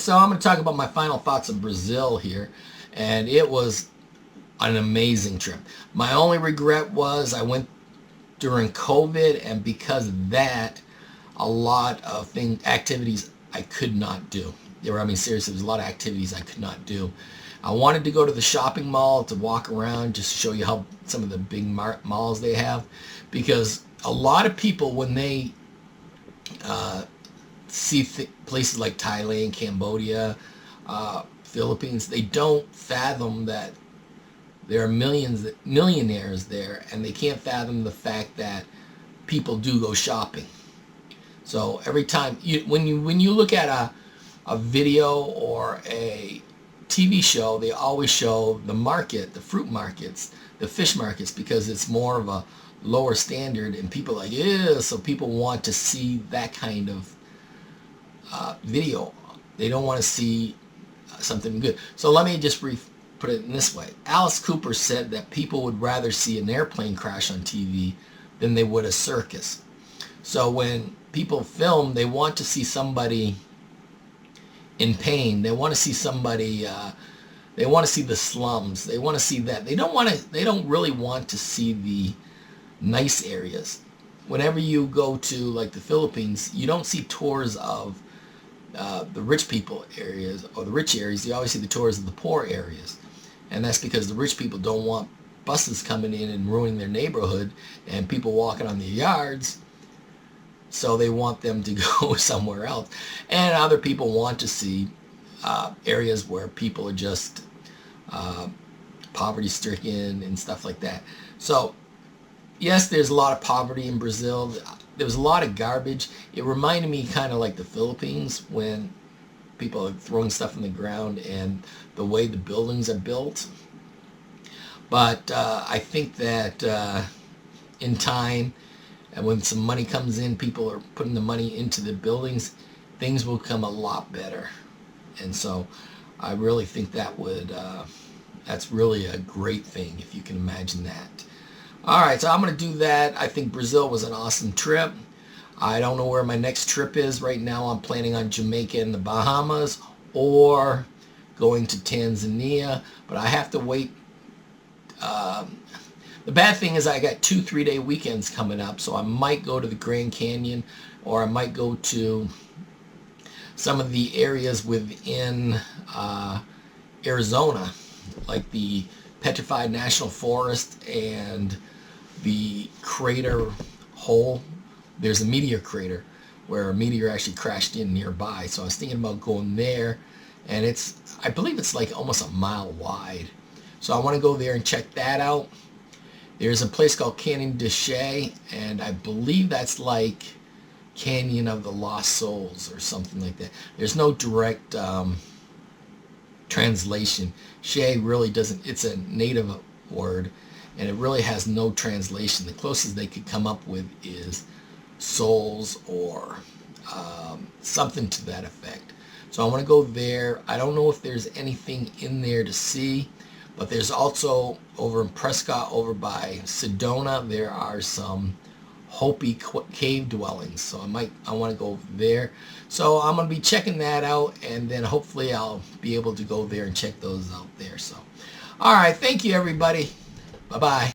so I'm going to talk about my final thoughts of Brazil here, and it was an amazing trip. My only regret was I went during COVID, and because of that, a lot of activities I could not do. Seriously, there's a lot of activities I could not do. I wanted to go to the shopping mall to walk around just to show you how some of the big malls they have, because a lot of people, when they see places like Thailand, Cambodia, Philippines, they don't fathom that there are millionaires there, and they can't fathom the fact that people do go shopping. So every time when you look at a video or a TV show, they always show the market, the fruit markets, the fish markets, because it's more of a lower standard, and people are like, yeah, so people want to see that kind of video. They don't want to see something good. So let me just put it in this way. Alice Cooper said that people would rather see an airplane crash on TV than they would a circus. So when people film, they want to see somebody in pain. They want to see somebody. They want to see the slums. They want to see that. They don't really want to see the nice areas. Whenever you go to like the Philippines, you don't see tours of the rich people areas or the rich areas. You always see the tours of the poor areas, and that's because the rich people don't want buses coming in and ruining their neighborhood and people walking on their yards. So they want them to go somewhere else. And other people want to see areas where people are just poverty-stricken and stuff like that. So, yes, there's a lot of poverty in Brazil. There was a lot of garbage. It reminded me kind of like the Philippines, when people are throwing stuff in the ground and the way the buildings are built. But I think that in time, and when some money comes in, people are putting the money into the buildings, things will come a lot better. And so I really think that's really a great thing, if you can imagine that. All right, so I'm going to do that. I think Brazil was an awesome trip. I don't know where my next trip is. Right now I'm planning on Jamaica and the Bahamas, or going to Tanzania, but I have to wait. The bad thing is I got 2 3-day weekends coming up, so I might go to the Grand Canyon, or I might go to some of the areas within Arizona, like the Petrified National Forest and the crater hole. There's a meteor crater where a meteor actually crashed in nearby, so I was thinking about going there, and I believe it's like almost a mile wide. So I want to go there and check that out. There's a place called Canyon de Chelly, and I believe that's like Canyon of the Lost Souls or something like that. There's no direct translation. Che really doesn't, it's a native word, and it really has no translation. The closest they could come up with is souls or something to that effect. So I want to go there. I don't know if there's anything in there to see, but there's also over in Prescott, over by Sedona, there are some Hopi cave dwellings. So I want to go there. So I'm going to be checking that out, and then hopefully I'll be able to go there and check those out there. So, all right, thank you everybody. Bye-bye.